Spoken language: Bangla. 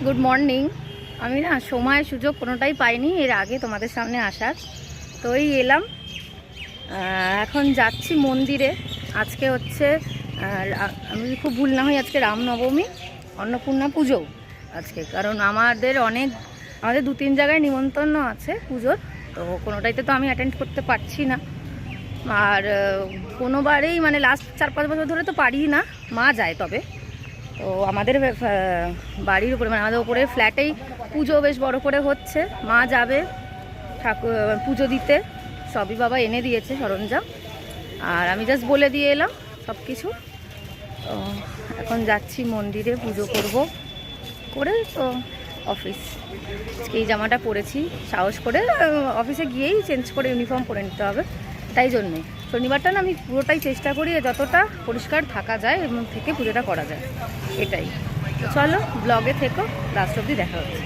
Good morning. আমি না সময় সুযোগ কোনোটাই পাইনি এর আগে তোমাদের সামনে আসার, তো এই এলাম। এখন যাচ্ছি মন্দিরে। আজকে হচ্ছে আমি খুব ভুল না হই, আজকে রামনবমী, অন্নপূর্ণা পুজো আজকে। কারণ আমাদের 2-3 জায়গায় নিমন্ত্রণ আছে পুজোর, তো কোনোটাইতে তো আমি অ্যাটেন্ড করতে পারছি না। আর কোনোবারেই মানে লাস্ট 4-5 বছর ধরে তো পারি না, মা যায়। তবে তো আমাদের বাড়ির উপরে মানে আমাদের উপরে ফ্ল্যাটেই পুজো বেশ বড় করে হচ্ছে, মা যাবে ঠাকুর পুজো দিতে। সবই বাবা এনে দিয়েছে সরঞ্জাম, আর আমি জাস্ট বলে দিয়ে এলাম সব কিছু। তো এখন যাচ্ছি মন্দিরে, পুজো করব করে তো অফিস। আজকে এই জামাটা পরেছি, সাহস করে অফিসে গিয়েই চেঞ্জ করে ইউনিফর্ম পরে নিতে হবে। তাই জন্যে শনিবারটা না আমি পুরোটাই চেষ্টা করি যতটা পরিষ্কার থাকা যায় এবং থেকে পুজোটা করা যায়, এটাই। চলো ব্লগে থেকো, লাস্ট অবধি দেখা হচ্ছে।